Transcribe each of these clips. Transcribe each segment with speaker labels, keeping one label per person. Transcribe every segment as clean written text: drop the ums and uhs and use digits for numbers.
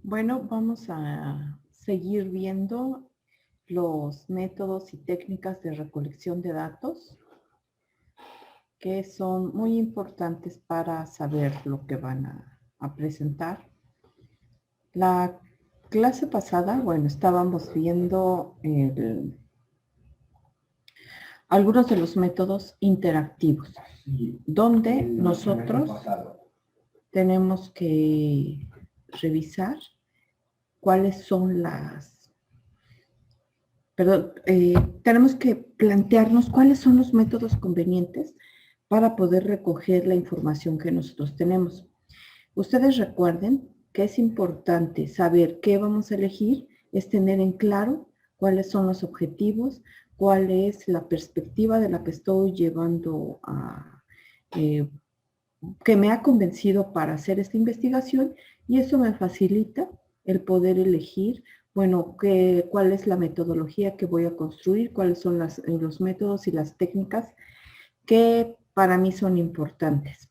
Speaker 1: Bueno, vamos a seguir viendo los métodos y técnicas de recolección de datos que son muy importantes para saber lo que van a presentar. La clase pasada, bueno, estábamos viendo algunos de los métodos interactivos, donde nosotros tenemos que revisar cuáles son tenemos que plantearnos cuáles son los métodos convenientes para poder recoger la información que nosotros tenemos. Ustedes recuerden que es importante saber qué vamos a elegir, es tener en claro cuáles son los objetivos, cuál es la perspectiva de la que estoy llevando que me ha convencido para hacer esta investigación, y eso me facilita el poder elegir, bueno, cuál es la metodología que voy a construir, cuáles son los métodos y las técnicas que para mí son importantes.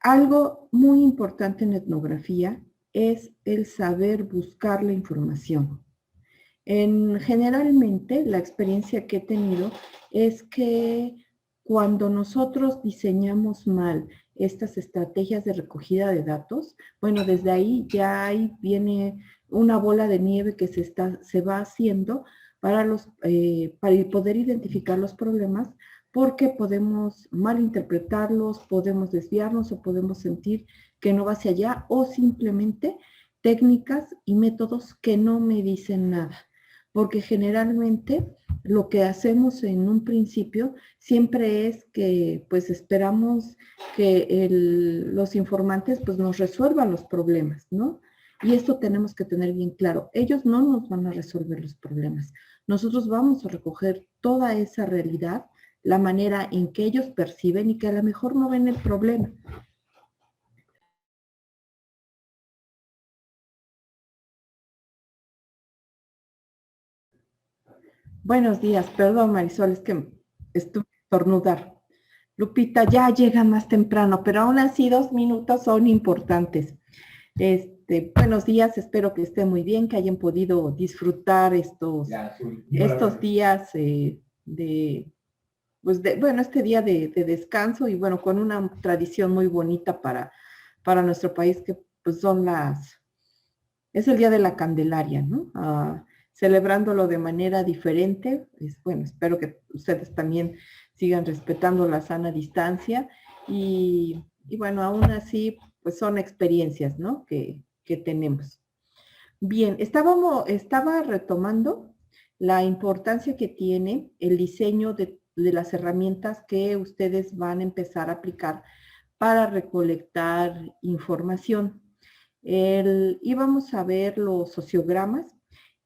Speaker 1: Algo muy importante en etnografía es el saber buscar la información. Generalmente, la experiencia que he tenido es que cuando nosotros diseñamos mal estas estrategias de recogida de datos, bueno, desde ahí ya ahí viene una bola de nieve que se va haciendo para poder identificar los problemas, porque podemos malinterpretarlos, podemos desviarnos o podemos sentir que no va hacia allá, o simplemente técnicas y métodos que no me dicen nada. Porque generalmente lo que hacemos en un principio siempre es que pues esperamos que los informantes pues nos resuelvan los problemas, ¿no? Y esto tenemos que tener bien claro. Ellos no nos van a resolver los problemas. Nosotros vamos a recoger toda esa realidad, la manera en que ellos perciben y que a lo mejor no ven el problema. Buenos días, perdón Marisol, es que estuve a estornudar. Lupita, ya llegan más temprano, pero aún así 2 minutos son importantes. Buenos días, espero que estén muy bien, que hayan podido disfrutar estos días este día de descanso, y bueno, con una tradición muy bonita para nuestro país, que pues es el Día de la Candelaria, ¿no? Celebrándolo de manera diferente. Bueno, espero que ustedes también sigan respetando la sana distancia, y bueno, aún así, pues son experiencias, ¿no? Que tenemos. Bien, estaba retomando la importancia que tiene el diseño de las herramientas que ustedes van a empezar a aplicar para recolectar información. Íbamos a ver los sociogramas.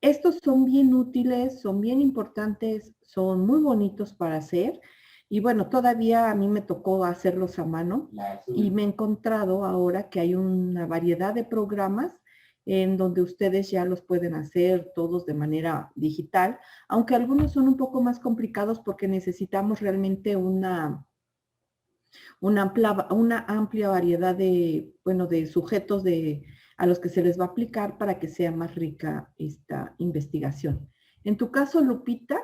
Speaker 1: Estos son bien útiles, son bien importantes, son muy bonitos para hacer. Y bueno, todavía a mí me tocó hacerlos a mano, y me he encontrado ahora que hay una variedad de programas en donde ustedes ya los pueden hacer todos de manera digital, aunque algunos son un poco más complicados porque necesitamos realmente una amplia variedad de sujetos a los que se les va a aplicar para que sea más rica esta investigación. En tu caso, Lupita,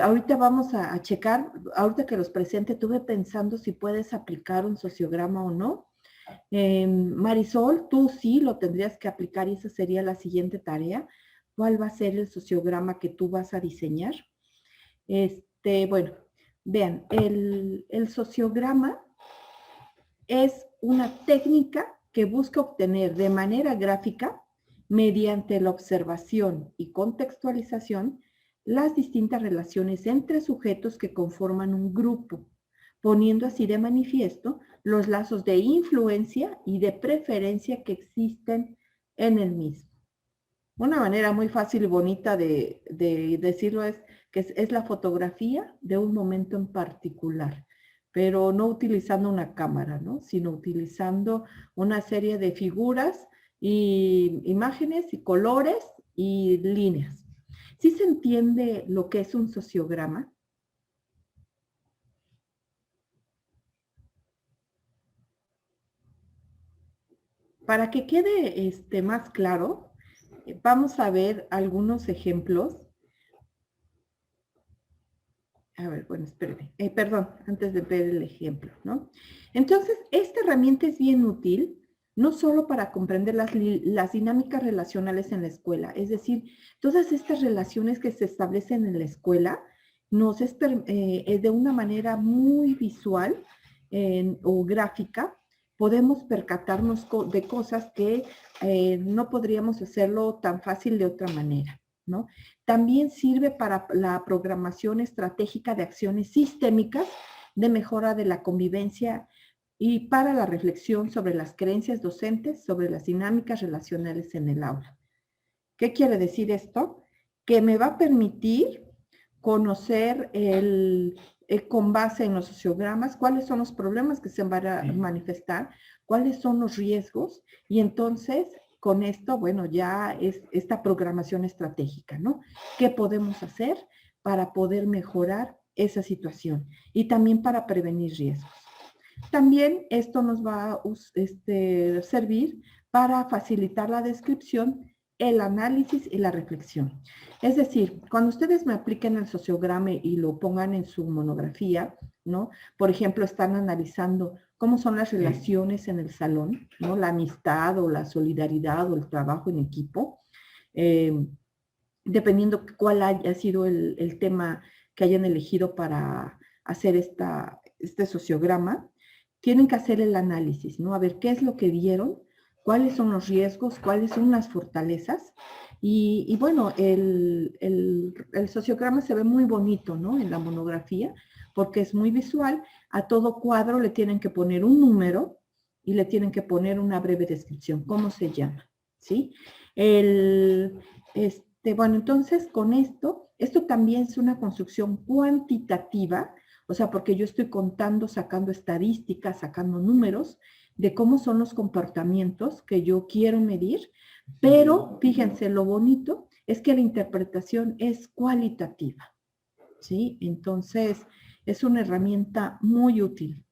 Speaker 1: ahorita vamos a checar, ahorita que los presente, estuve pensando si puedes aplicar un sociograma o no. Marisol, tú sí lo tendrías que aplicar, y esa sería la siguiente tarea. ¿Cuál va a ser el sociograma que tú vas a diseñar? Bueno, vean, el sociograma es una técnica que busca obtener de manera gráfica, mediante la observación y contextualización, las distintas relaciones entre sujetos que conforman un grupo, poniendo así de manifiesto los lazos de influencia y de preferencia que existen en el mismo. Una manera muy fácil y bonita de decirlo es que es la fotografía de un momento en particular, pero no utilizando una cámara, ¿no? Sino utilizando una serie de figuras y imágenes y colores y líneas. ¿Sí se entiende lo que es un sociograma? Para que quede más claro, vamos a ver algunos ejemplos. A ver, bueno, espérame. Perdón, antes de ver el ejemplo, ¿no? Entonces, esta herramienta es bien útil, no solo para comprender las dinámicas relacionales en la escuela, es decir, todas estas relaciones que se establecen en la escuela, nos es de una manera muy visual o gráfica, podemos percatarnos de cosas que no podríamos hacerlo tan fácil de otra manera, ¿no? También sirve para la programación estratégica de acciones sistémicas de mejora de la convivencia y para la reflexión sobre las creencias docentes, sobre las dinámicas relacionales en el aula. ¿Qué quiere decir esto? Que me va a permitir conocer con base en los sociogramas cuáles son los problemas que se van a manifestar, cuáles son los riesgos y entonces con esto, bueno, ya es esta programación estratégica, ¿no? ¿Qué podemos hacer para poder mejorar esa situación y también para prevenir riesgos? También esto nos va a servir para facilitar la descripción, el análisis y la reflexión. Es decir, cuando ustedes me apliquen el sociograma y lo pongan en su monografía, ¿no? Por ejemplo, están analizando cómo son las relaciones en el salón, ¿no? La amistad o la solidaridad o el trabajo en equipo, eh, dependiendo cuál haya sido el tema que hayan elegido para hacer este sociograma, tienen que hacer el análisis, ¿no? A ver qué es lo que vieron, cuáles son los riesgos, cuáles son las fortalezas. Y bueno, el sociograma se ve muy bonito, ¿no? En la monografía, porque es muy visual. A todo cuadro le tienen que poner un número y le tienen que poner una breve descripción, cómo se llama, ¿sí? Bueno, entonces con esto también es una construcción cuantitativa, o sea, porque yo estoy contando, sacando estadísticas, sacando números de cómo son los comportamientos que yo quiero medir, pero fíjense, lo bonito es que la interpretación es cualitativa, ¿sí? Entonces, es una herramienta muy útil.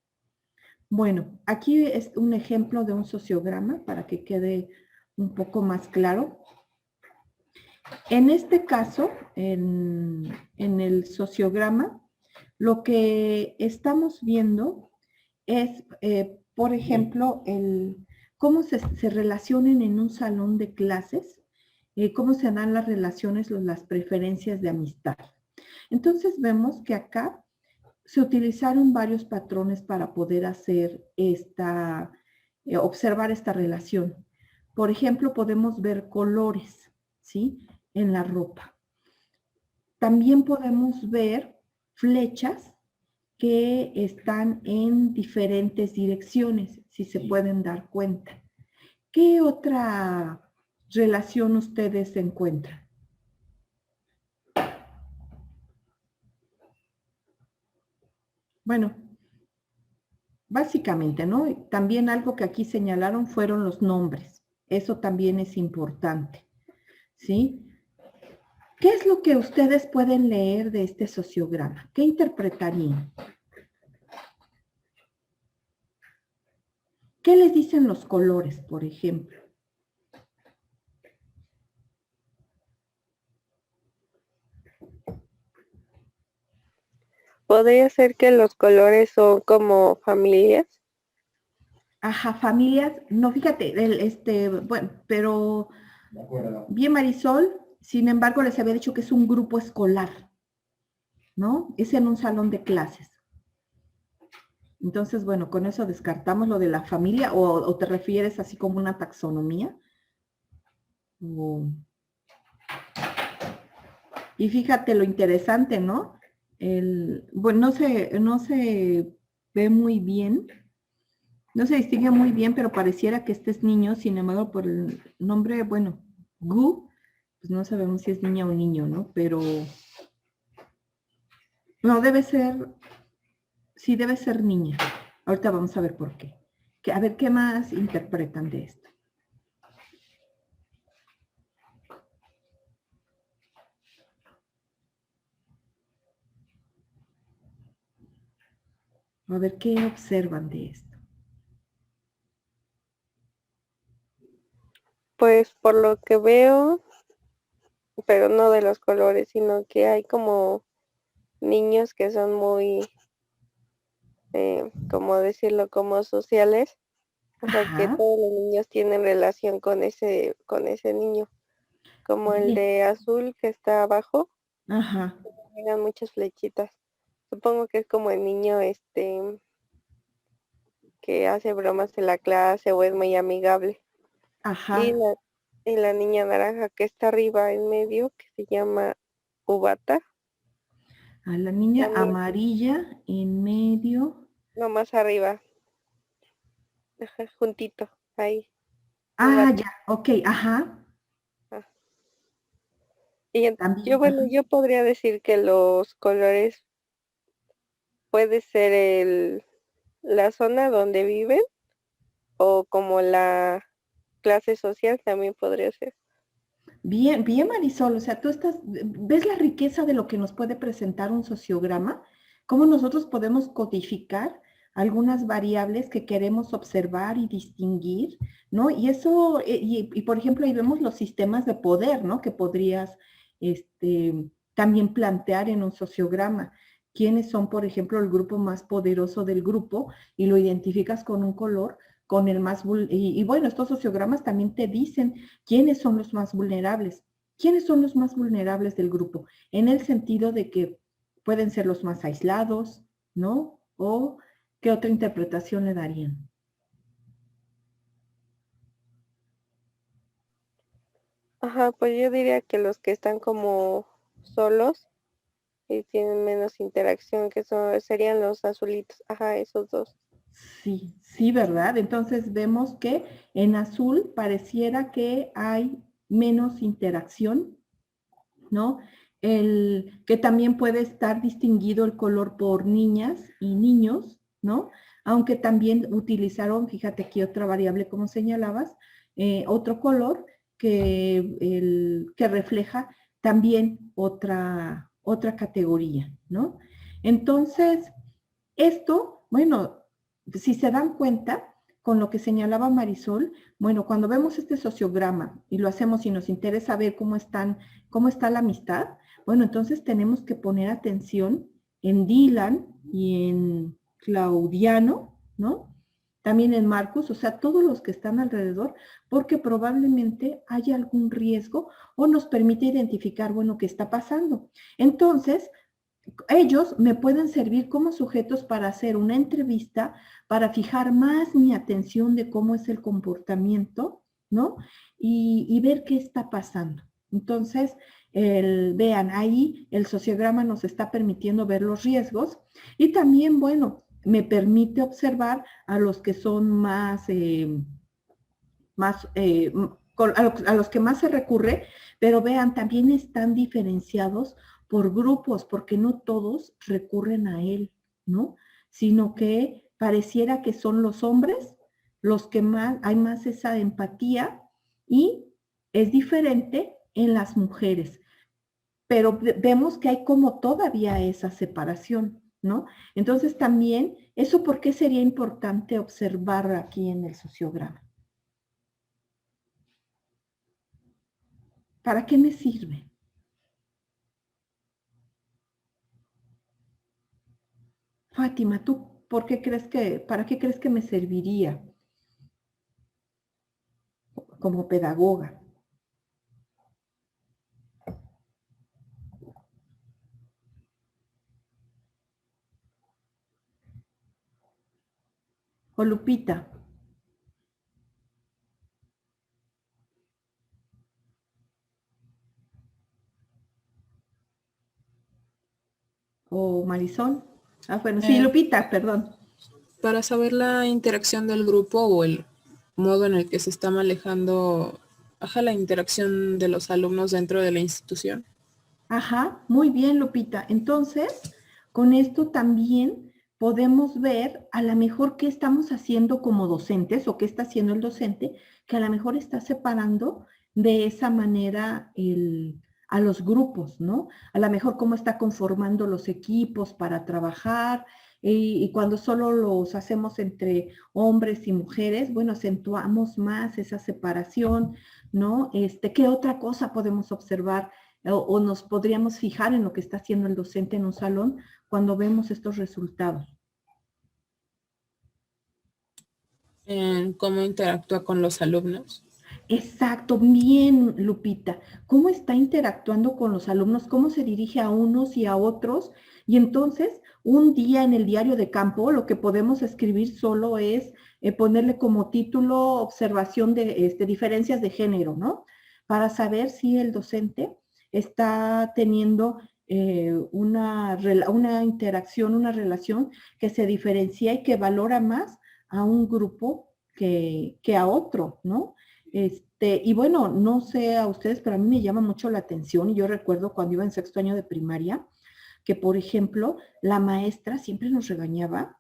Speaker 1: Bueno, aquí es un ejemplo de un sociograma para que quede un poco más claro. En este caso, en el sociograma, lo que estamos viendo es, por ejemplo, cómo se relacionan en un salón de clases, cómo se dan las relaciones, las preferencias de amistad. Entonces vemos que acá se utilizaron varios patrones para poder hacer observar esta relación. Por ejemplo, podemos ver colores, ¿sí? En la ropa. También podemos ver flechas que están en diferentes direcciones, si se pueden dar cuenta. ¿Qué otra relación ustedes encuentran? Bueno, básicamente, ¿no? También algo que aquí señalaron fueron los nombres. Eso también es importante, ¿sí? ¿Qué es lo que ustedes pueden leer de este sociograma? ¿Qué interpretarían? ¿Qué les dicen los colores, por ejemplo?
Speaker 2: ¿Podría ser que los colores son como familias?
Speaker 1: Ajá, familias. No, fíjate, bueno, pero bien Marisol, sin embargo, les había dicho que es un grupo escolar, ¿no? Es en un salón de clases. Entonces, bueno, con eso descartamos lo de la familia o te refieres así como una taxonomía. Y fíjate lo interesante, ¿no? Bueno, no se ve muy bien, no se distingue muy bien, pero pareciera que este es niño, sin embargo, por el nombre, bueno, Gu, pues no sabemos si es niña o niño, ¿no? Pero no, sí debe ser niña. Ahorita vamos a ver por qué. A ver qué más interpretan de esto. A ver qué observan de esto.
Speaker 2: Pues por lo que veo, pero no de los colores, sino que hay como niños que son muy, ¿cómo decirlo? Como sociales. O sea, que
Speaker 1: Ajá,
Speaker 2: todos los niños tienen relación con ese niño. Como el
Speaker 1: bien,
Speaker 2: de azul que está abajo,
Speaker 1: ajá,
Speaker 2: llegan muchas flechitas. Supongo que es como el niño que hace bromas en la clase o es muy amigable. Y
Speaker 1: ajá.
Speaker 2: la niña naranja que está arriba en medio, que se llama Ubata,
Speaker 1: A la niña
Speaker 2: también,
Speaker 1: amarilla en medio.
Speaker 2: no más arriba, ajá, juntito, ahí,
Speaker 1: Ah,
Speaker 2: Ubata.
Speaker 1: ya, ok, ajá.
Speaker 2: Ah. Y yo,
Speaker 1: También,
Speaker 2: bueno,
Speaker 1: ajá.
Speaker 2: yo podría decir que los colores puede ser la zona donde viven o como la clase social también podría ser.
Speaker 1: Bien, bien, Marisol, o sea, tú estás, ves la riqueza de lo que nos puede presentar un sociograma, cómo nosotros podemos codificar algunas variables que queremos observar y distinguir, ¿no? Y eso, y por ejemplo, ahí vemos los sistemas de poder, ¿no? Que podrías, también plantear en un sociograma. ¿Quiénes son, por ejemplo, el grupo más poderoso del grupo? Y lo identificas con un color, con el más, y bueno, estos sociogramas también te dicen ¿quiénes son los más vulnerables? ¿Quiénes son los más vulnerables del grupo? En el sentido de que pueden ser los más aislados, ¿no? O ¿qué otra interpretación le darían?
Speaker 2: Ajá, pues yo diría que los que están como solos y tienen menos interacción, serían los azulitos. Ajá, esos dos.
Speaker 1: Sí, sí, ¿verdad? Entonces vemos que en azul pareciera que hay menos interacción, ¿no? Que también puede estar distinguido el color por niñas y niños, ¿no? Aunque también utilizaron, fíjate aquí otra variable como señalabas, otro color que refleja también otra categoría, ¿no? Entonces, esto, bueno, si se dan cuenta, con lo que señalaba Marisol, bueno, cuando vemos este sociograma y lo hacemos y nos interesa ver cómo está la amistad, bueno, entonces tenemos que poner atención en Dylan y en Claudiano, ¿no? También en Marcus, o sea, todos los que están alrededor, porque probablemente haya algún riesgo o nos permite identificar, bueno, qué está pasando. Entonces, ellos me pueden servir como sujetos para hacer una entrevista, para fijar más mi atención de cómo es el comportamiento, ¿no? Y ver qué está pasando. Entonces, vean, ahí el sociograma nos está permitiendo ver los riesgos y también, bueno, me permite observar a los que son a los que más se recurre, pero vean, también están diferenciados por grupos, porque no todos recurren a él, ¿no? Sino que pareciera que son los hombres los que más, hay más esa empatía y es diferente en las mujeres, pero vemos que hay como todavía esa separación, ¿no? Entonces también, ¿eso por qué sería importante observar aquí en el sociograma? ¿Para qué me sirve? Fátima, ¿tú para qué crees que me serviría como pedagoga? O Lupita, o Marisol. Ah, bueno, sí,
Speaker 3: Eh,
Speaker 1: Lupita, perdón.
Speaker 3: para saber la interacción del grupo o el modo en el que se está manejando, ajá, la interacción de los alumnos dentro de la institución.
Speaker 1: Ajá, muy bien, Lupita. Entonces, con esto también podemos ver a lo mejor qué estamos haciendo como docentes o qué está haciendo el docente, que a lo mejor está separando de esa manera a los grupos, ¿no? A lo mejor cómo está conformando los equipos para trabajar, Y cuando solo los hacemos entre hombres y mujeres, bueno, acentuamos más esa separación, ¿no? ¿Qué otra cosa podemos observar o nos podríamos fijar en lo que está haciendo el docente en un salón cuando vemos estos resultados?
Speaker 3: En cómo interactúa con los alumnos.
Speaker 1: Exacto, bien, Lupita. ¿Cómo está interactuando con los alumnos? ¿Cómo se dirige a unos y a otros? Y entonces, un día en el diario de campo, lo que podemos escribir solo es ponerle como título observación de diferencias de género, ¿no? Para saber si el docente está teniendo una interacción, una relación que se diferencia y que valora más a un grupo que a otro, ¿no? Y bueno, no sé a ustedes, pero a mí me llama mucho la atención y yo recuerdo cuando iba en sexto año de primaria, que por ejemplo, la maestra siempre nos regañaba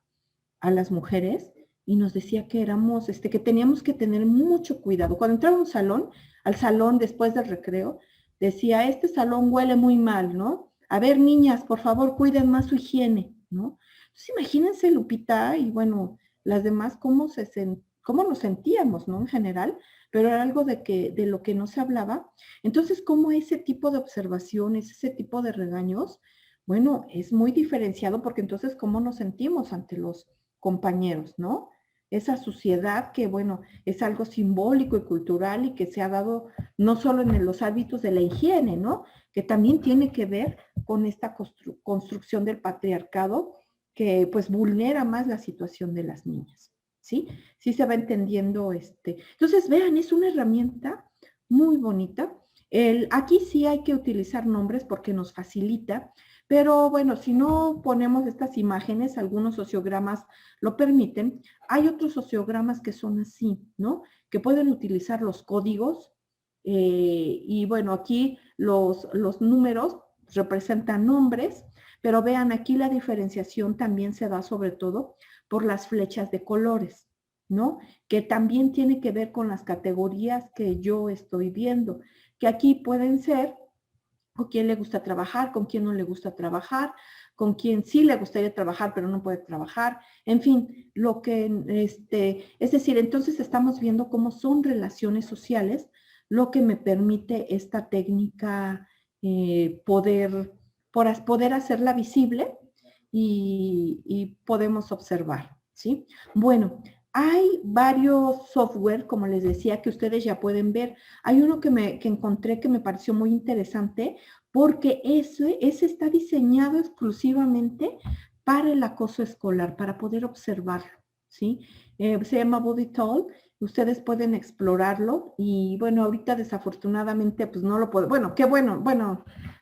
Speaker 1: a las mujeres y nos decía que éramos, que teníamos que tener mucho cuidado. Cuando entraba a un salón, al salón después del recreo, decía, este salón huele muy mal, ¿no? A ver, niñas, por favor, cuiden más su higiene, ¿no? Entonces, imagínense, Lupita, y bueno, las demás, cómo nos sentíamos, ¿no? En general, pero era algo de lo que no se hablaba. Entonces, cómo ese tipo de observaciones, ese tipo de regaños, bueno, es muy diferenciado porque entonces, ¿cómo nos sentimos ante los compañeros, ¿no? Esa suciedad que, bueno, es algo simbólico y cultural y que se ha dado no solo en los hábitos de la higiene, ¿no? Que también tiene que ver con esta construcción del patriarcado que pues vulnera más la situación de las niñas, ¿sí? Sí se va entendiendo Entonces, vean, es una herramienta muy bonita. Aquí sí hay que utilizar nombres porque nos facilita, pero bueno, si no ponemos estas imágenes, algunos sociogramas lo permiten. Hay otros sociogramas que son así, ¿no? Que pueden utilizar los códigos y bueno, aquí los números representan nombres, pero vean, aquí la diferenciación también se da sobre todo por las flechas de colores, ¿no? Que también tiene que ver con las categorías que yo estoy viendo, que aquí pueden ser con quién le gusta trabajar, con quién no le gusta trabajar, con quién sí le gustaría trabajar, pero no puede trabajar. En fin, es decir, entonces estamos viendo cómo son relaciones sociales lo que me permite esta técnica poder hacerla visible y podemos observar, ¿sí? Bueno, hay varios software, como les decía, que ustedes ya pueden ver. Hay uno que encontré que me pareció muy interesante porque ese está diseñado exclusivamente para el acoso escolar, para poder observarlo, ¿sí? Se llama Body Talk, ustedes pueden explorarlo y bueno, ahorita desafortunadamente pues no lo puedo, bueno, qué bueno,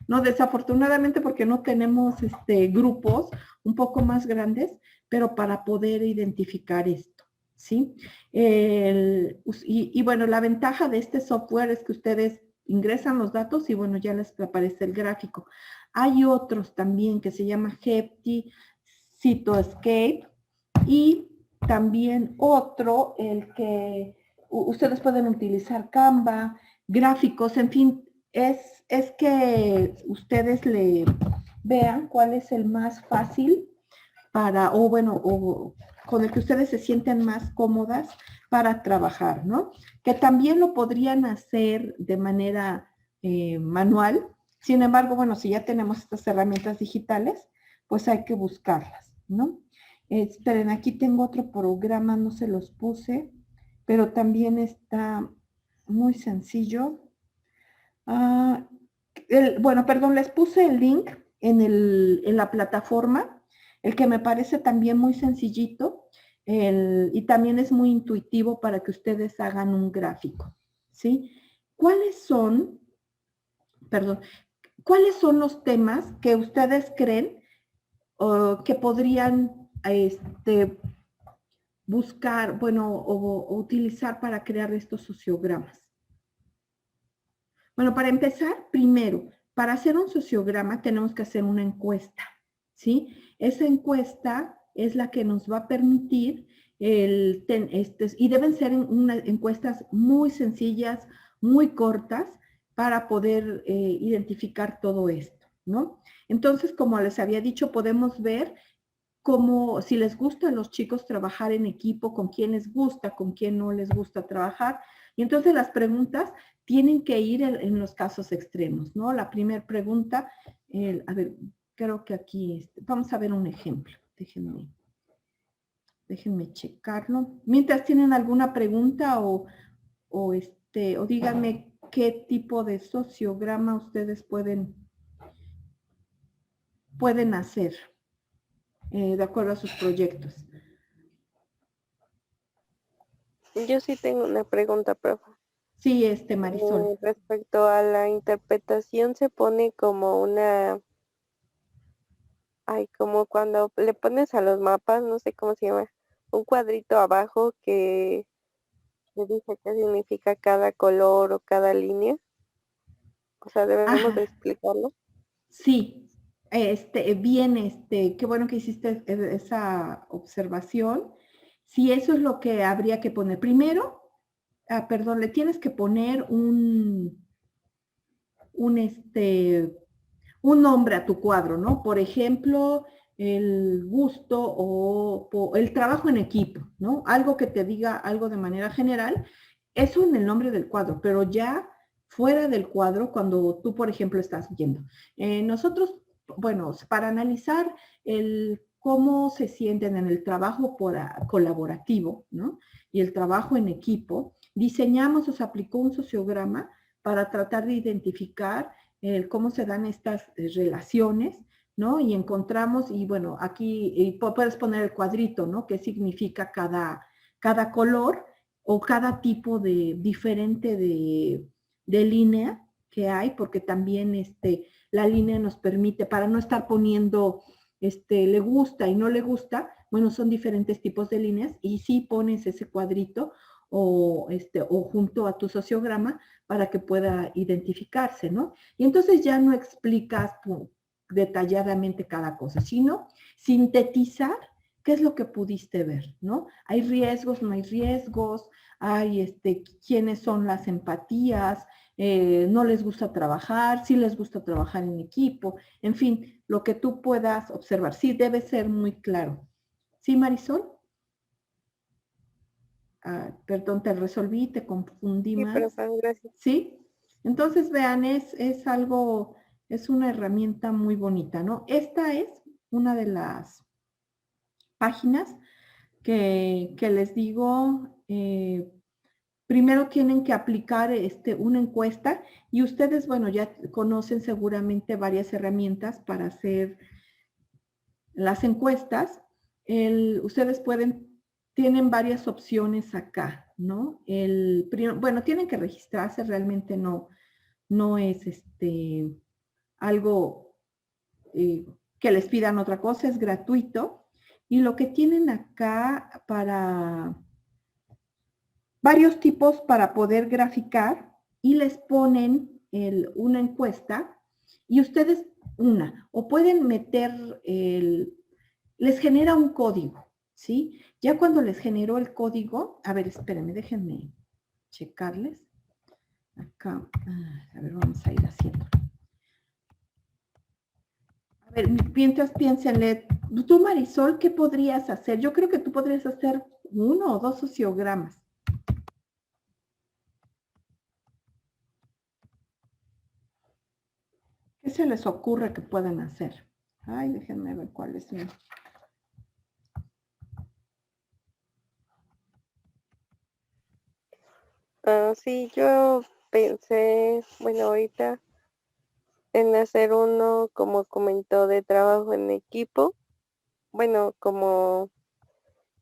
Speaker 1: no desafortunadamente porque no tenemos grupos un poco más grandes, pero para poder identificar esto, ¿sí? Y bueno, la ventaja de este software es que ustedes ingresan los datos y bueno, ya les aparece el gráfico. Hay otros también que se llama Hepti, Cytoscape y también otro, el que ustedes pueden utilizar Canva, gráficos, en fin, es que ustedes le vean cuál es el más fácil o con el que ustedes se sienten más cómodas para trabajar, ¿no? Que también lo podrían hacer de manera manual. Sin embargo, bueno, si ya tenemos estas herramientas digitales, pues hay que buscarlas, ¿no? Esperen, aquí tengo otro programa, no se los puse, pero también está muy sencillo. Bueno, perdón, les puse el link en la plataforma, el que me parece también muy sencillito y también es muy intuitivo para que ustedes hagan un gráfico, ¿sí? ¿Cuáles son los temas que ustedes creen que podrían buscar, bueno, o utilizar para crear estos sociogramas? Bueno, para empezar, primero, para hacer un sociograma tenemos que hacer una encuesta, ¿sí? Esa encuesta es la que nos va a permitir, y deben ser encuestas muy sencillas, muy cortas, para poder identificar todo esto, ¿no? Entonces, como les había dicho, podemos ver cómo, si les gusta a los chicos trabajar en equipo, con quién les gusta, con quién no les gusta trabajar. Y entonces las preguntas tienen que ir en los casos extremos, ¿no? La primera pregunta, a ver, creo que aquí, vamos a ver un ejemplo. Déjenme checarlo. Mientras tienen alguna pregunta o díganme qué tipo de sociograma ustedes pueden hacer de acuerdo a sus proyectos.
Speaker 2: Yo sí tengo una pregunta, profe.
Speaker 1: Sí, Marisol.
Speaker 2: Respecto a la interpretación se pone como una, como cuando le pones a los mapas, no sé cómo se llama, un cuadrito abajo que dice qué significa cada color o cada línea. O sea, debemos de explicarlo.
Speaker 1: Sí, bien, qué bueno que hiciste esa observación. Sí, eso es lo que habría que poner. Primero, perdón, le tienes que poner un nombre a tu cuadro, ¿no? Por ejemplo, el gusto o el trabajo en equipo, ¿no? Algo que te diga algo de manera general, eso en el nombre del cuadro, pero ya fuera del cuadro, cuando tú, por ejemplo, estás viendo. Nosotros, bueno, para analizar cómo se sienten en el trabajo colaborativo, ¿no? Y el trabajo en equipo, diseñamos o se aplicó un sociograma para tratar de identificar cómo se dan estas relaciones, ¿no? Y encontramos, y bueno, aquí puedes poner el cuadrito, ¿no? ¿Qué significa cada color o cada tipo de diferente de línea que hay? Porque también la línea nos permite, para no estar poniendo le gusta y no le gusta, bueno, son diferentes tipos de líneas y sí pones ese cuadrito o junto a tu sociograma para que pueda identificarse, ¿no? Y entonces ya no explicas detalladamente cada cosa, sino sintetizar qué es lo que pudiste ver, ¿no? Hay riesgos, no hay riesgos, hay quiénes son las empatías, no les gusta trabajar, sí les gusta trabajar en equipo, en fin, lo que tú puedas observar. Sí, debe ser muy claro. ¿Sí, Marisol? Perdón, te resolví, te confundí
Speaker 2: Sí,
Speaker 1: más.
Speaker 2: profe, gracias.
Speaker 1: ¿Sí? Entonces, vean, es algo, es una herramienta muy bonita, ¿no? Esta es una de las páginas que les digo, primero tienen que aplicar una encuesta y ustedes, bueno, ya conocen seguramente varias herramientas para hacer las encuestas. Ustedes tienen varias opciones acá, ¿no? Bueno, tienen que registrarse, realmente no es algo que les pidan otra cosa, es gratuito. Y lo que tienen acá para varios tipos para poder graficar y les ponen una encuesta y ustedes o pueden meter les genera un código, ¿sí? Ya cuando les generó el código, a ver, espérenme, déjenme checarles. Acá, a ver, vamos a ir haciendo. A ver, mientras piénsenle, tú Marisol, ¿qué podrías hacer? Yo creo que tú podrías hacer 1 o 2 sociogramas. ¿Qué se les ocurre que pueden hacer? Ay, déjenme ver cuál es mi.
Speaker 2: Sí, yo pensé, bueno, ahorita en hacer uno, como comentó, de trabajo en equipo. Bueno, como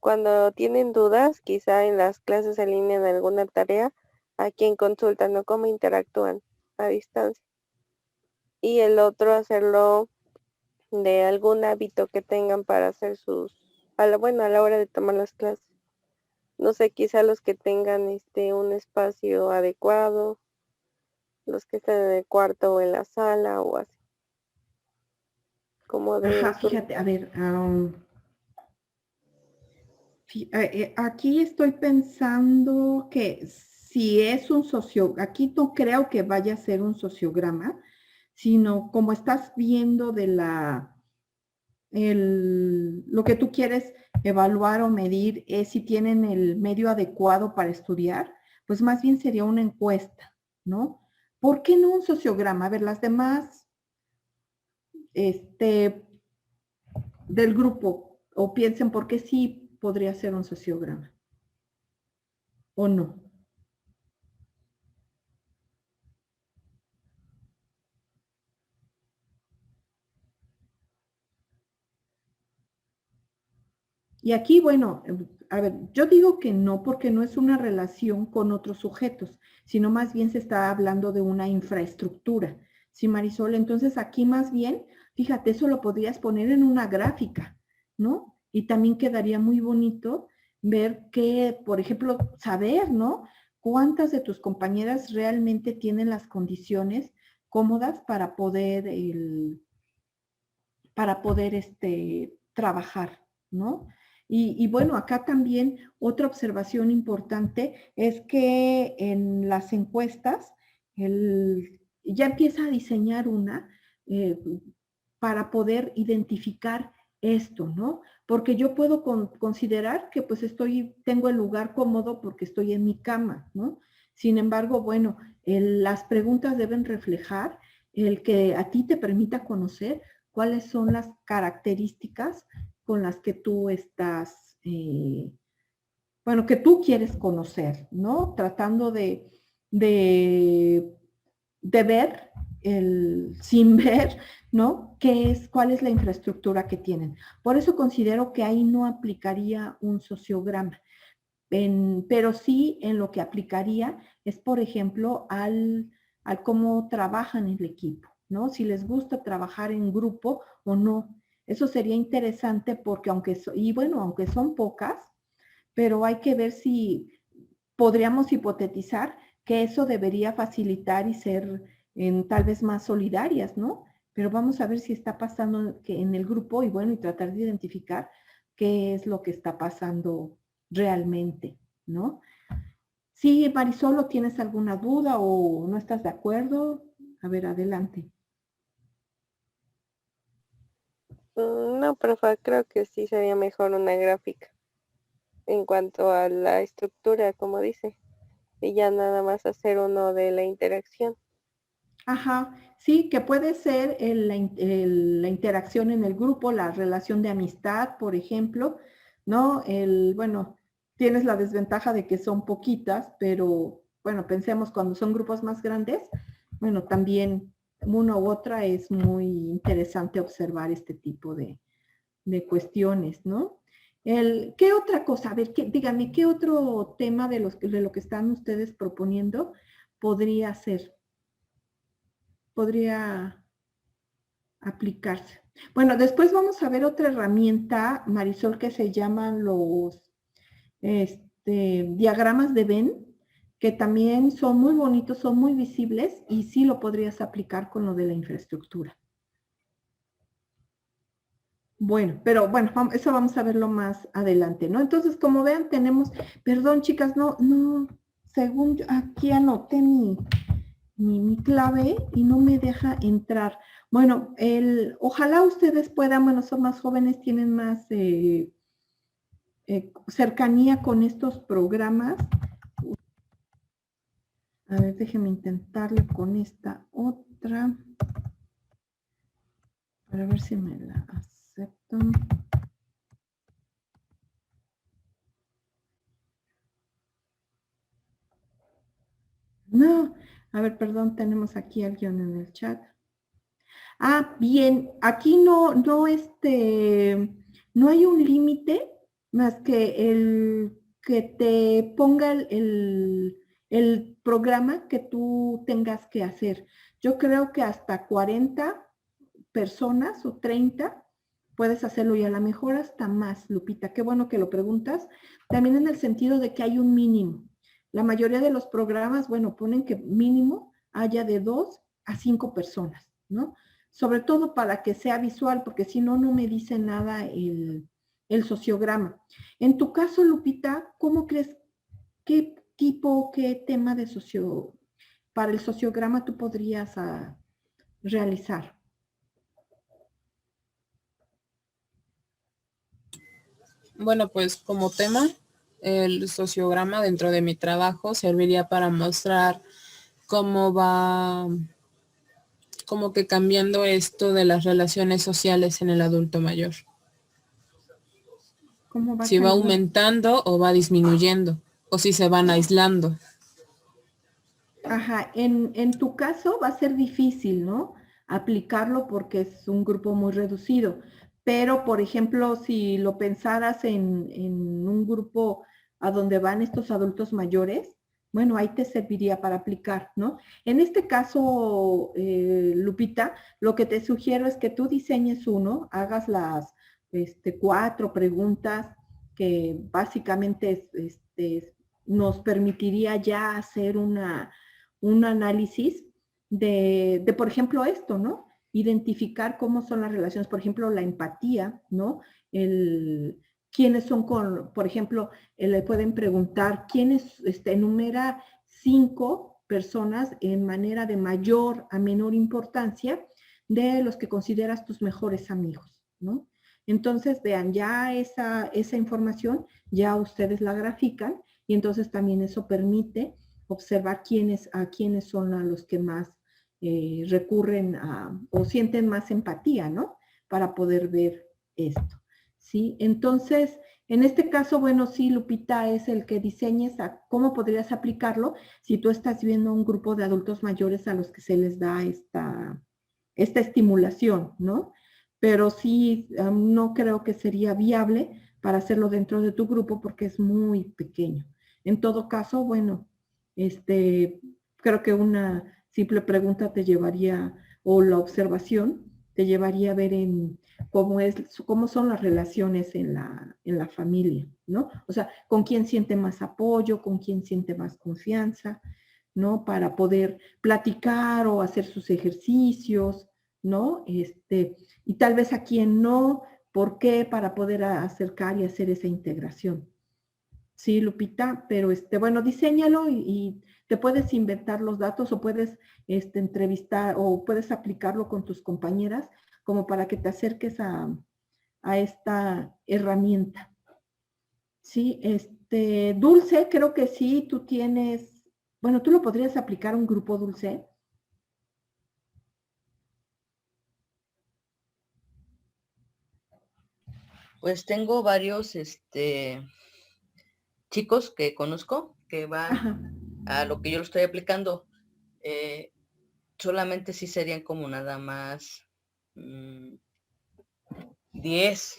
Speaker 2: cuando tienen dudas, quizá en las clases en línea de alguna tarea, a quien consultan o cómo interactúan a distancia. Y el otro hacerlo de algún hábito que tengan para hacer a la hora de tomar las clases. No sé, quizá los que tengan un espacio adecuado, los que estén en el cuarto o en la sala o así. Como de
Speaker 1: Ajá, fíjate, a ver, aquí estoy pensando que si es un aquí no creo que vaya a ser un sociograma, sino como estás viendo lo que tú quieres evaluar o medir es si tienen el medio adecuado para estudiar, pues más bien sería una encuesta, ¿no? ¿Por qué no un sociograma? A ver, las demás del grupo, o piensen por qué sí podría ser un sociograma, o no. Y aquí, bueno, a ver, yo digo que no porque no es una relación con otros sujetos, sino más bien se está hablando de una infraestructura. Sí, Marisol, entonces aquí más bien, fíjate, eso lo podrías poner en una gráfica, ¿no? Y también quedaría muy bonito ver que, por ejemplo, saber, ¿no? Cuántas de tus compañeras realmente tienen las condiciones cómodas para poder, trabajar, ¿no? Y bueno, acá también otra observación importante es que en las encuestas ya empieza a diseñar una eh, para poder identificar esto, ¿no? Porque yo puedo considerar que pues tengo el lugar cómodo porque estoy en mi cama, ¿no? Sin embargo, bueno, las preguntas deben reflejar el que a ti te permita conocer cuáles son las características con las que tú estás, bueno, que tú quieres conocer, ¿no? Tratando de, de ver, sin ver, ¿no? ¿Cuál es la infraestructura que tienen? Por eso considero que ahí no aplicaría un sociograma. Pero sí en lo que aplicaría es, por ejemplo, al cómo trabajan en el equipo, ¿no? Si les gusta trabajar en grupo o no. Eso sería interesante porque aunque son pocas, pero hay que ver si podríamos hipotetizar que eso debería facilitar y ser tal vez más solidarias, ¿no? Pero vamos a ver si está pasando que en el grupo y bueno, y tratar de identificar qué es lo que está pasando realmente, ¿no? Sí, Marisol, ¿o ¿tienes alguna duda o no estás de acuerdo? A ver, adelante.
Speaker 2: No, profe, creo que sí sería mejor una gráfica en cuanto a la estructura, como dice, y ya nada más hacer uno de la interacción.
Speaker 1: Ajá, sí, que puede ser la interacción en el grupo, la relación de amistad, por ejemplo, ¿no? Bueno, tienes la desventaja de que son poquitas, pero bueno, pensemos cuando son grupos más grandes, bueno, también una u otra es muy interesante observar este tipo de cuestiones, ¿no? ¿Qué otra cosa? A ver, díganme, ¿qué otro tema de lo que están ustedes proponiendo podría ser? Podría aplicarse. Bueno, después vamos a ver otra herramienta, Marisol, que se llaman los diagramas de Venn, que también son muy bonitos, son muy visibles y sí lo podrías aplicar con lo de la infraestructura. Bueno, pero bueno, eso vamos a verlo más adelante, ¿no? Entonces, como vean, perdón, chicas, según yo, aquí anoté mi clave y no me deja entrar. Bueno, ojalá ustedes puedan, bueno, son más jóvenes, tienen más cercanía con estos programas. A ver, déjenme intentarlo con esta otra. Para ver si me la aceptan. No, a ver, perdón, tenemos aquí a alguien en el chat. Ah, bien, aquí no hay un límite más que el que te ponga el programa que tú tengas que hacer. Yo creo que hasta 40 personas o 30 puedes hacerlo y a lo mejor hasta más, Lupita. Qué bueno que lo preguntas. También en el sentido de que hay un mínimo. La mayoría de los programas, bueno, ponen que mínimo haya de 2 a 5 personas, ¿no? Sobre todo para que sea visual, porque si no, no me dice nada el sociograma. En tu caso, Lupita, ¿cómo crees, qué tema para el sociograma tú podrías realizar?
Speaker 3: Bueno, pues como tema, el sociograma dentro de mi trabajo serviría para mostrar cómo va como que cambiando esto de las relaciones sociales en el adulto mayor.
Speaker 1: ¿Cómo va
Speaker 3: Si va
Speaker 1: cambiando?
Speaker 3: aumentando o va disminuyendo, o si se van aislando.
Speaker 1: Ajá, en tu caso va a ser difícil, ¿no? Aplicarlo porque es un grupo muy reducido. Pero, por ejemplo, si lo pensaras en un grupo a donde van estos adultos mayores, bueno, ahí te serviría para aplicar, ¿no? En este caso, Lupita, lo que te sugiero es que tú diseñes uno, hagas las 4 preguntas que básicamente nos permitiría ya hacer un análisis por ejemplo, esto, ¿no? Identificar cómo son las relaciones, por ejemplo, la empatía, ¿no? Quiénes son por ejemplo, le pueden preguntar quiénes, enumera 5 personas en manera de mayor a menor importancia de los que consideras tus mejores amigos, ¿no? Entonces, vean, ya esa información ya ustedes la grafican y entonces también eso permite observar a quiénes son a los que más recurren o sienten más empatía, ¿no? Para poder ver esto, ¿sí? Entonces, en este caso, bueno, sí, Lupita, es el que diseñes cómo podrías aplicarlo si tú estás viendo un grupo de adultos mayores a los que se les da esta estimulación, ¿no? Pero sí, no creo que sería viable para hacerlo dentro de tu grupo porque es muy pequeño. En todo caso, bueno, creo que una simple pregunta te llevaría, o la observación, te llevaría a ver cómo son las relaciones en la familia, ¿no? O sea, con quién siente más apoyo, con quién siente más confianza, ¿no? Para poder platicar o hacer sus ejercicios, ¿no? Y tal vez a quién no, ¿por qué? Para poder acercar y hacer esa integración. Sí, Lupita, pero bueno, diséñalo y te puedes inventar los datos o puedes entrevistar o puedes aplicarlo con tus compañeras como para que te acerques a esta herramienta. Sí, Dulce, creo que sí, tú tienes, bueno, tú lo podrías aplicar a un grupo, Dulce.
Speaker 4: Pues tengo varios chicos que conozco que van
Speaker 1: Ajá.
Speaker 4: a lo que yo lo estoy aplicando. Solamente sí serían como nada más 10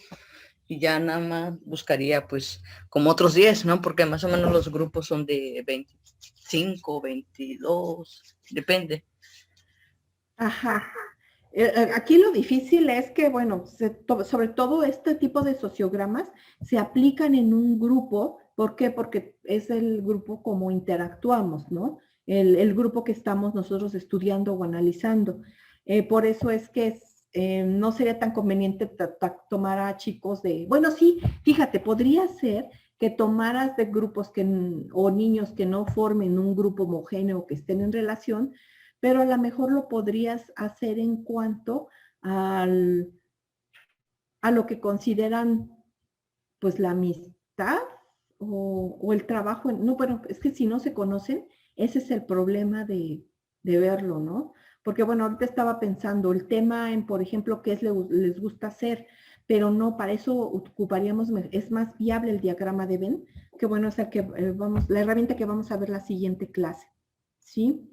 Speaker 4: y ya nada más buscaría pues como otros 10, ¿no? Porque más o menos los grupos son de 25, 22, depende.
Speaker 1: Ajá. Aquí lo difícil es que, bueno, sobre todo este tipo de sociogramas se aplican en un grupo. ¿Por qué? Porque es el grupo como interactuamos, ¿no? El grupo que estamos nosotros estudiando o analizando. Por eso es que no sería tan conveniente tomar a chicos bueno, sí, fíjate, podría ser que tomaras de grupos o niños que no formen un grupo homogéneo, que estén en relación, pero a lo mejor lo podrías hacer en cuanto a lo que consideran pues la amistad o el trabajo. No, bueno, es que si no se conocen, ese es el problema de verlo, ¿no? Porque bueno, ahorita estaba pensando el tema por ejemplo, qué les gusta hacer, pero no, para eso ocuparíamos, es más viable el diagrama de Venn, que bueno, es la herramienta que vamos a ver la siguiente clase, ¿sí?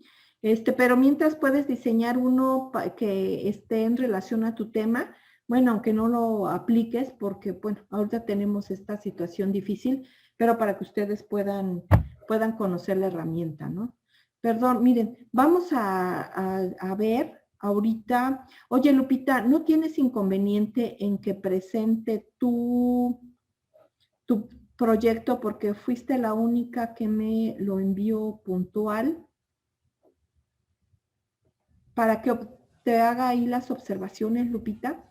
Speaker 1: Pero mientras puedes diseñar uno que esté en relación a tu tema, bueno, aunque no lo apliques, porque, bueno, ahorita tenemos esta situación difícil, pero para que ustedes puedan conocer la herramienta, ¿no? Perdón, miren, vamos a ver ahorita. Oye, Lupita, ¿no tienes inconveniente en que presente tu proyecto porque fuiste la única que me lo envió puntual? Para que te haga ahí las observaciones, Lupita.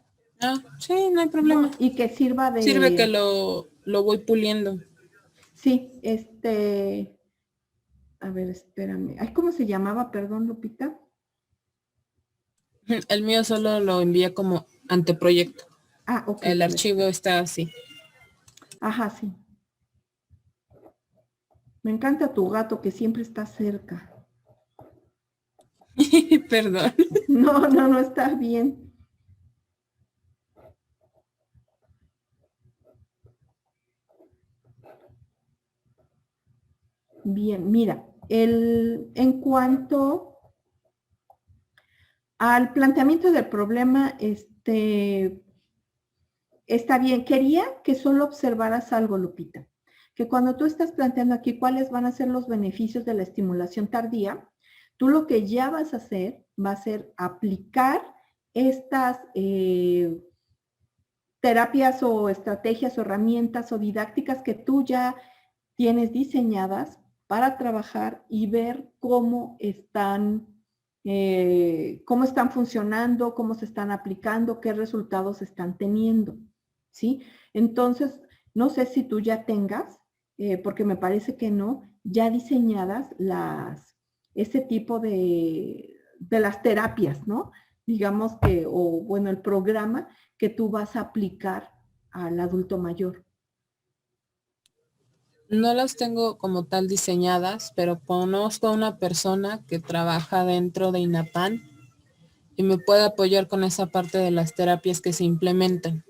Speaker 3: Ah, sí, no hay problema.
Speaker 1: Y que sirva de...
Speaker 3: Sirve que lo voy puliendo.
Speaker 1: Sí, a ver, espérame. Ay, ¿cómo se llamaba? Perdón, Lupita.
Speaker 3: El mío solo lo envía como anteproyecto.
Speaker 1: Ah, ok.
Speaker 3: El archivo está así.
Speaker 1: Ajá, sí. Me encanta tu gato que siempre está cerca.
Speaker 3: Perdón.
Speaker 1: No, no, no está bien. Bien, mira, en cuanto al planteamiento del problema, está bien. Quería que solo observaras algo, Lupita, que cuando tú estás planteando aquí cuáles van a ser los beneficios de la estimulación tardía, tú lo que ya vas a hacer va a ser aplicar estas terapias o estrategias o herramientas o didácticas que tú ya tienes diseñadas para trabajar y ver cómo están funcionando, cómo se están aplicando, qué resultados están teniendo, ¿sí? Entonces, no sé si tú ya tengas, porque me parece que no, ya diseñadas ese tipo de las terapias, ¿no? Digamos que, o bueno, el programa que tú vas a aplicar al adulto mayor.
Speaker 3: No las tengo como tal diseñadas, pero conozco a una persona que trabaja dentro de INAPAM y me puede apoyar con esa parte de las terapias que se implementan.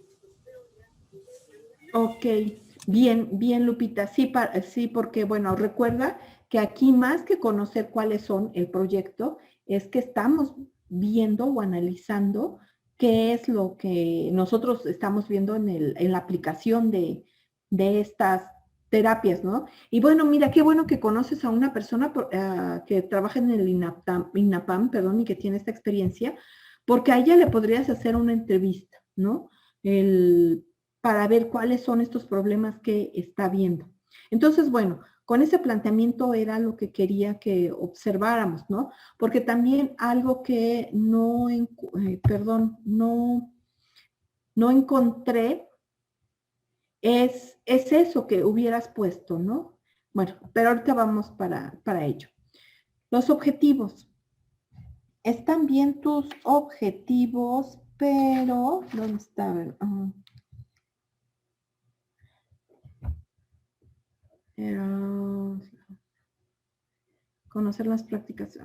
Speaker 1: Ok, bien, bien, Lupita. Sí, sí, porque bueno, recuerda que aquí más que conocer cuáles son el proyecto, es que estamos viendo o analizando qué es lo que nosotros estamos viendo en la aplicación de estas terapias, ¿no? Y bueno, mira, qué bueno que conoces a una persona que trabaja en el INAPAM, perdón, y que tiene esta experiencia, porque a ella le podrías hacer una entrevista, ¿no? Para ver cuáles son estos problemas que está viendo. Entonces, bueno, con ese planteamiento era lo que quería que observáramos, ¿no? Porque también algo que no encontré es eso que hubieras puesto, ¿no? Bueno, pero ahorita vamos para ello. Los objetivos. Están bien tus objetivos, pero ¿dónde está? Conocer las prácticas.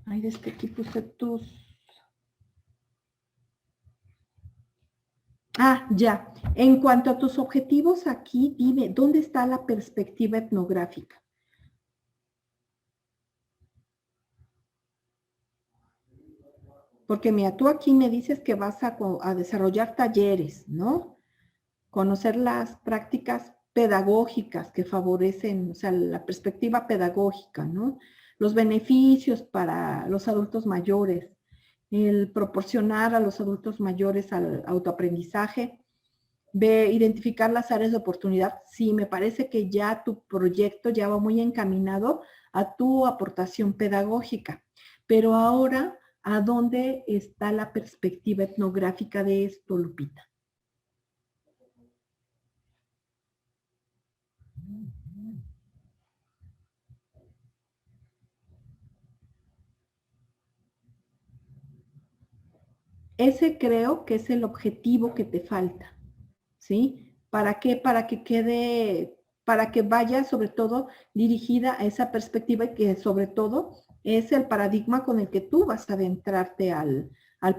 Speaker 1: Ay, de este aquí puse tus. Ya. En cuanto a tus objetivos, aquí dime, ¿dónde está la perspectiva etnográfica? Porque mira, tú aquí me dices que vas a desarrollar talleres, ¿no? Conocer las prácticas pedagógicas que favorecen, o sea, la perspectiva pedagógica, ¿no? Los beneficios para los adultos mayores, el proporcionar a los adultos mayores al autoaprendizaje, identificar las áreas de oportunidad. Sí, me parece que ya tu proyecto ya va muy encaminado a tu aportación pedagógica. Pero ahora, ¿a dónde está la perspectiva etnográfica de esto, Lupita? Ese creo que es el objetivo que te falta, ¿sí? ¿Para qué? Para que vaya sobre todo dirigida a esa perspectiva y que sobre todo es el paradigma con el que tú vas a adentrarte al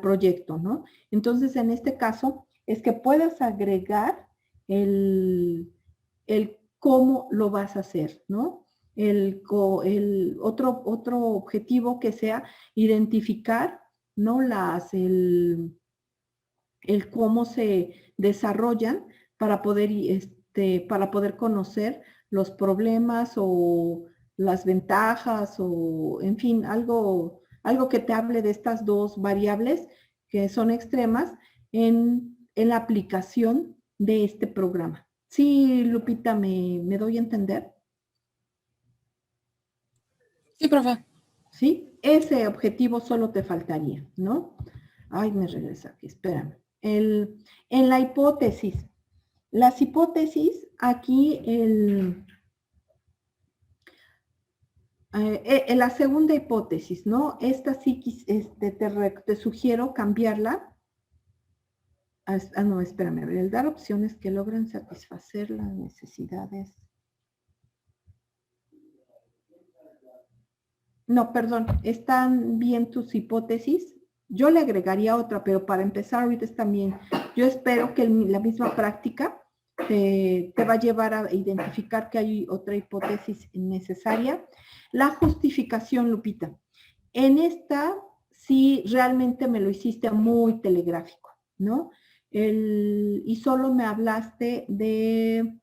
Speaker 1: proyecto, ¿no? Entonces, en este caso, es que puedas agregar el cómo lo vas a hacer, ¿no? El otro objetivo que sea identificar, ¿no? El cómo se desarrollan para poder conocer los problemas o las ventajas o, en fin, algo que te hable de estas dos variables que son extremas en la aplicación de este programa. Sí, Lupita, ¿me doy a entender?
Speaker 3: Sí, profe.
Speaker 1: ¿Sí? Ese objetivo solo te faltaría, ¿no? Ay, me regresa aquí, espérame. En la hipótesis, las hipótesis, aquí en la segunda hipótesis, ¿no? Esta sí te sugiero cambiarla No, espérame, a ver, el dar opciones que logran satisfacer las necesidades. No, perdón, están bien tus hipótesis. Yo le agregaría otra, pero para empezar ahorita están bien. Yo espero que la misma práctica te va a llevar a identificar que hay otra hipótesis necesaria. La justificación, Lupita. En esta sí realmente me lo hiciste muy telegráfico, ¿no? Y solo me hablaste de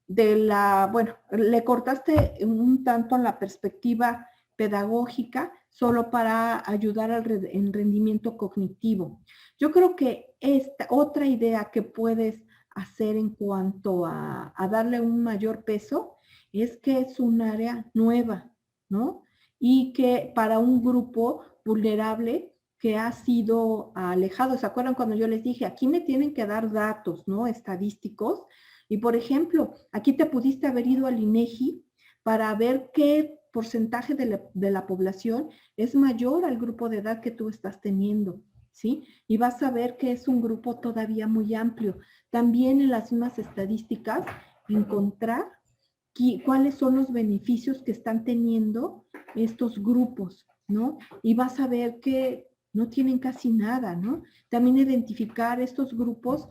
Speaker 1: bueno, le cortaste un tanto la perspectiva pedagógica solo para ayudar en rendimiento cognitivo. Yo creo que esta otra idea que puedes hacer en cuanto a darle un mayor peso es que es un área nueva, ¿no? Y que para un grupo vulnerable que ha sido alejado, ¿se acuerdan cuando yo les dije, aquí me tienen que dar datos, ¿no? Estadísticos. Y por ejemplo, aquí te pudiste haber ido al INEGI para ver qué porcentaje de la población es mayor al grupo de edad que tú estás teniendo, ¿sí? Y vas a ver que es un grupo todavía muy amplio. También en las mismas estadísticas, encontrar cuáles son los beneficios que están teniendo estos grupos, ¿no? Y vas a ver que no tienen casi nada, ¿no? También identificar estos grupos,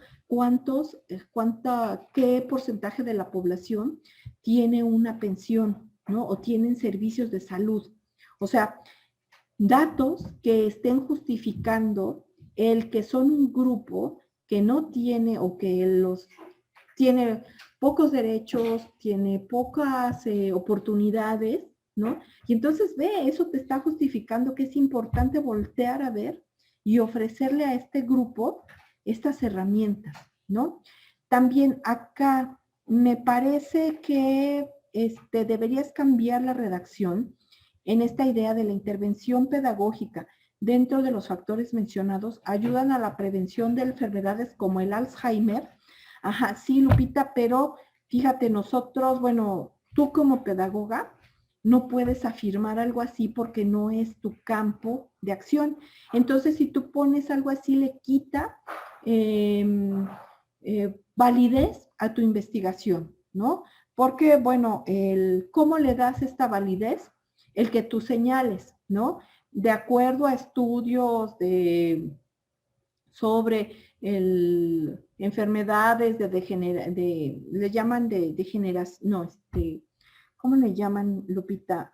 Speaker 1: qué porcentaje de la población tiene una pensión, ¿no? O tienen servicios de salud. O sea, datos que estén justificando el que son un grupo que no tiene o que tiene pocos derechos, tiene pocas oportunidades, ¿no? Y entonces eso te está justificando que es importante voltear a ver y ofrecerle a este grupo estas herramientas, ¿no? También acá me parece que deberías cambiar la redacción en esta idea de la intervención pedagógica dentro de los factores mencionados ayudan a la prevención de enfermedades como el Alzheimer. Ajá, sí, Lupita, pero fíjate, nosotros, bueno, tú como pedagoga no puedes afirmar algo así porque no es tu campo de acción. Entonces, si tú pones algo así, le quita validez a tu investigación, ¿no? Porque, bueno, ¿cómo le das esta validez? El que tú señales, ¿no? De acuerdo a estudios sobre enfermedades le llaman de degeneración, no, ¿cómo le llaman, Lupita?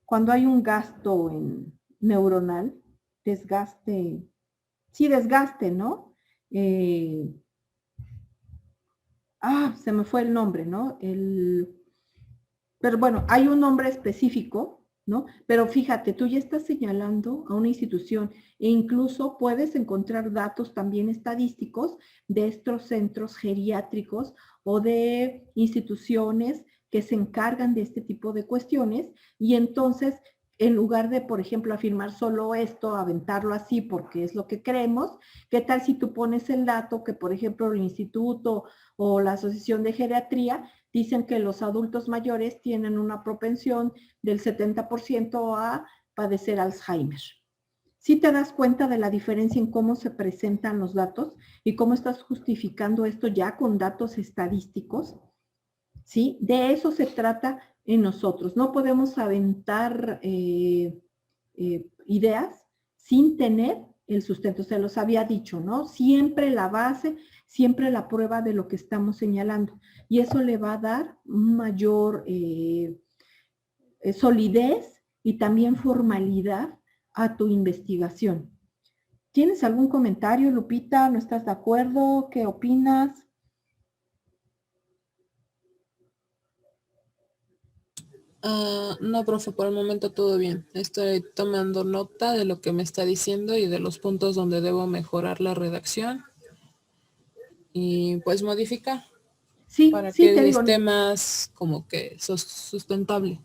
Speaker 1: Cuando hay un gasto neuronal, desgaste, ¿no? Se me fue el nombre, ¿no? Pero bueno, hay un nombre específico, ¿no? Pero fíjate, tú ya estás señalando a una institución e incluso puedes encontrar datos también estadísticos de estos centros geriátricos o de instituciones que se encargan de este tipo de cuestiones y entonces en lugar de, por ejemplo, afirmar solo esto, aventarlo así porque es lo que creemos, ¿qué tal si tú pones el dato que, por ejemplo, el instituto o la Asociación de Geriatría dicen que los adultos mayores tienen una propensión del 70% a padecer Alzheimer? ¿Sí te das cuenta de la diferencia en cómo se presentan los datos y cómo estás justificando esto ya con datos estadísticos? ¿Sí? De eso se trata en nosotros. No podemos aventar ideas sin tener el sustento. Se los había dicho, ¿no? Siempre la base, siempre la prueba de lo que estamos señalando. Y eso le va a dar mayor solidez y también formalidad a tu investigación. ¿Tienes algún comentario, Lupita? ¿No estás de acuerdo? ¿Qué opinas?
Speaker 3: No, profe, por el momento todo bien. Estoy tomando nota de lo que me está diciendo y de los puntos donde debo mejorar la redacción y pues modificar para
Speaker 1: Sí,
Speaker 3: que
Speaker 1: te digo.
Speaker 3: esté más como que sustentable.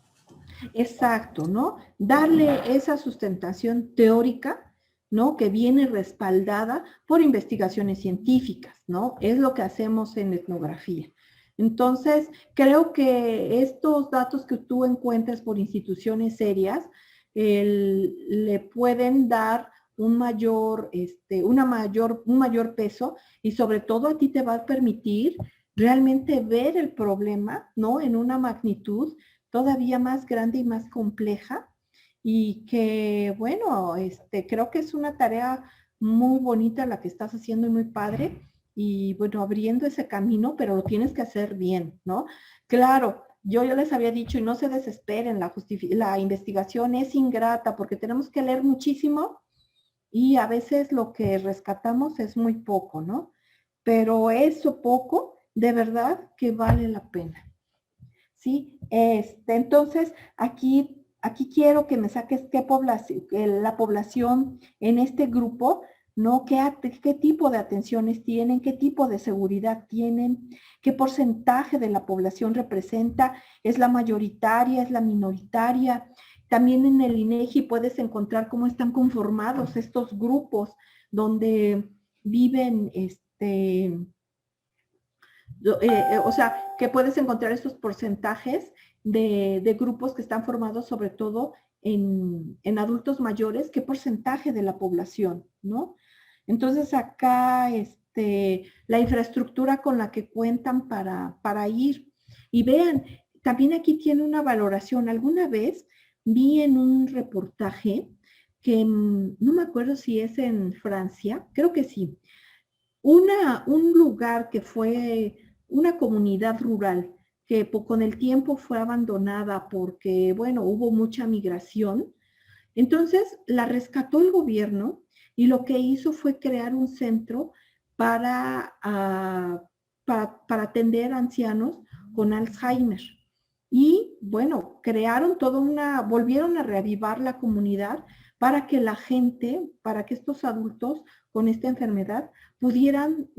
Speaker 1: Exacto, ¿no? Darle esa sustentación teórica, ¿no? Que viene respaldada por investigaciones científicas, ¿no? Es lo que hacemos en etnografía. Entonces, creo que estos datos que tú encuentras por instituciones serias le pueden dar un mayor peso, y sobre todo a ti te va a permitir realmente ver el problema, ¿no? En una magnitud todavía más grande y más compleja, y que, bueno, creo que es una tarea muy bonita la que estás haciendo y muy padre, y bueno, abriendo ese camino, pero lo tienes que hacer bien, ¿no? Claro, yo ya les había dicho, y no se desesperen, la investigación es ingrata porque tenemos que leer muchísimo y a veces lo que rescatamos es muy poco, ¿no? Pero eso poco, de verdad que vale la pena. ¿Sí? Entonces, aquí quiero que me saques la población en este grupo, ¿no? ¿Qué tipo de atenciones tienen? ¿Qué tipo de seguridad tienen? ¿Qué porcentaje de la población representa? ¿Es la mayoritaria? ¿Es la minoritaria? También en el INEGI puedes encontrar cómo están conformados estos grupos donde viven, o sea, que puedes encontrar estos porcentajes de grupos que están formados sobre todo en adultos mayores, qué porcentaje de la población, ¿no? Entonces acá la infraestructura con la que cuentan para ir. Y vean, también aquí tiene una valoración. Alguna vez vi en un reportaje que no me acuerdo si es en Francia, creo que sí, un lugar que fue una comunidad rural que con el tiempo fue abandonada porque, bueno, hubo mucha migración. Entonces la rescató el gobierno y lo que hizo fue crear un centro para, para atender a ancianos con Alzheimer. Y bueno, volvieron a reavivar la comunidad para que la gente, para que estos adultos con esta enfermedad pudieran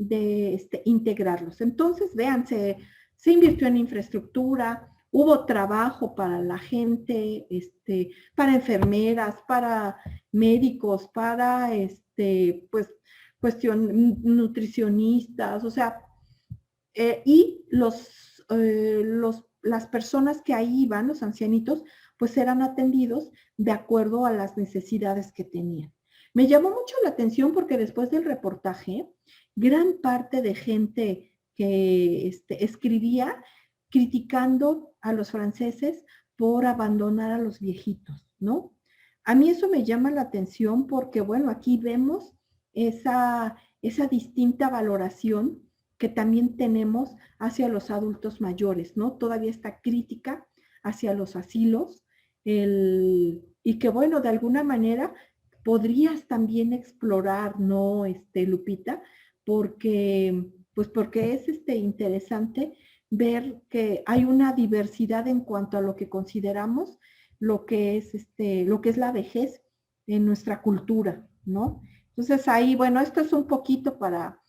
Speaker 1: integrarlos. Entonces, vean, se invirtió en infraestructura, hubo trabajo para la gente, para enfermeras, para médicos, para, pues, nutricionistas, o sea, y las personas que ahí iban, los ancianitos, pues eran atendidos de acuerdo a las necesidades que tenían. Me llamó mucho la atención porque después del reportaje, gran parte de gente que escribía criticando a los franceses por abandonar a los viejitos, ¿no? A mí eso me llama la atención porque, bueno, aquí vemos esa distinta valoración que también tenemos hacia los adultos mayores, ¿no? Todavía esta crítica hacia los asilos, y que, bueno, de alguna manera podrías también explorar, ¿no, Lupita? Porque es interesante ver que hay una diversidad en cuanto a lo que consideramos lo que es la vejez en nuestra cultura, ¿no? Entonces ahí, bueno, esto es un poquito para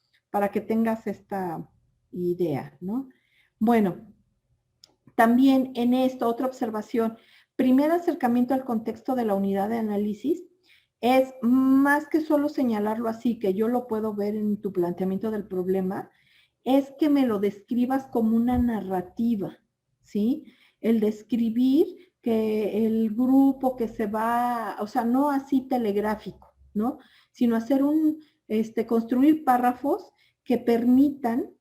Speaker 1: que tengas esta idea, ¿no? Bueno, también en esto, otra observación, primer acercamiento al contexto de la unidad de análisis es más que solo señalarlo así, que yo lo puedo ver en tu planteamiento del problema, es que me lo describas como una narrativa, ¿sí? El describir que el grupo que se va, o sea, no así telegráfico, ¿no? Sino hacer construir párrafos que permitan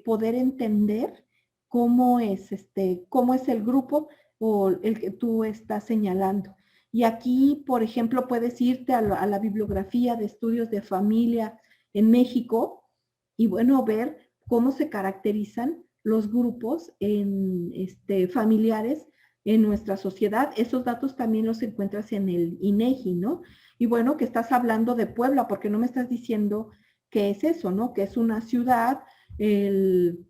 Speaker 1: poder entender cómo es el grupo o el que tú estás señalando. Y aquí, por ejemplo, puedes irte a la bibliografía de estudios de familia en México y, bueno, ver cómo se caracterizan los grupos familiares en nuestra sociedad. Esos datos también los encuentras en el INEGI, ¿no? Y bueno, que estás hablando de Puebla, porque no me estás diciendo qué es eso, ¿no? Que es una ciudad, y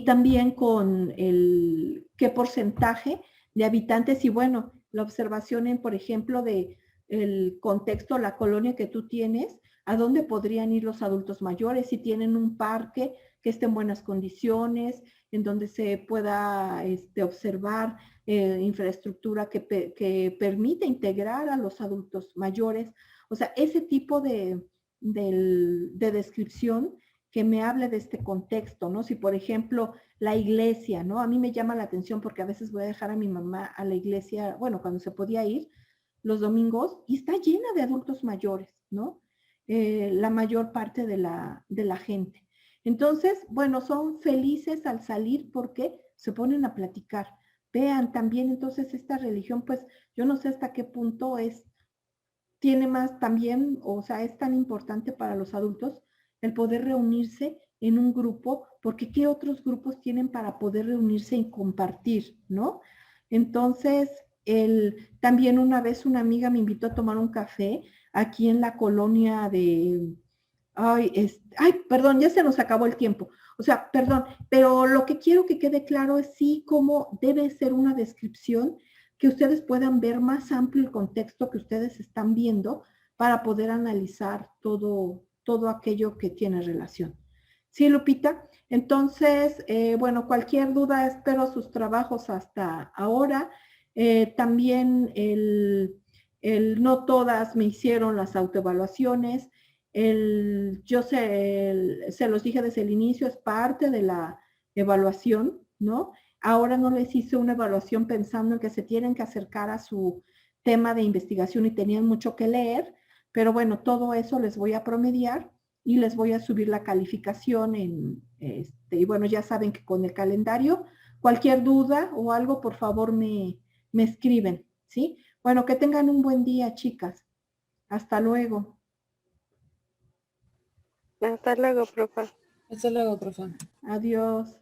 Speaker 1: también con qué porcentaje de habitantes, y bueno, la observación en, por ejemplo, de el contexto, la colonia que tú tienes, a dónde podrían ir los adultos mayores, si tienen un parque que esté en buenas condiciones, en donde se pueda observar infraestructura que permita integrar a los adultos mayores. O sea, ese tipo de descripción que me hable de este contexto, ¿no? Si, por ejemplo, la iglesia, ¿no? A mí me llama la atención porque a veces voy a dejar a mi mamá a la iglesia, bueno, cuando se podía ir, los domingos y está llena de adultos mayores, ¿no? La mayor parte de la gente. Entonces, bueno, son felices al salir porque se ponen a platicar. Vean también entonces esta religión, pues yo no sé hasta qué punto tiene más también, o sea, es tan importante para los adultos el poder reunirse en un grupo, porque ¿qué otros grupos tienen para poder reunirse y compartir, ¿no? Entonces, también una vez una amiga me invitó a tomar un café aquí en la colonia de, perdón, ya se nos acabó el tiempo. O sea, perdón, pero lo que quiero que quede claro es sí cómo debe ser una descripción que ustedes puedan ver más amplio el contexto que ustedes están viendo para poder analizar todo aquello que tiene relación. ¿Sí, Lupita? Entonces, bueno, cualquier duda, espero sus trabajos hasta ahora. También no todas me hicieron las autoevaluaciones. Yo se los dije desde el inicio, es parte de la evaluación, ¿no? Ahora no les hice una evaluación pensando en que se tienen que acercar a su tema de investigación y tenían mucho que leer, pero bueno, todo eso les voy a promediar y les voy a subir la calificación y bueno, ya saben que con el calendario, cualquier duda o algo, por favor me escriben, ¿sí? Bueno, que tengan un buen día, chicas. Hasta luego.
Speaker 2: Hasta luego, profe.
Speaker 3: Hasta luego, profe.
Speaker 1: Adiós.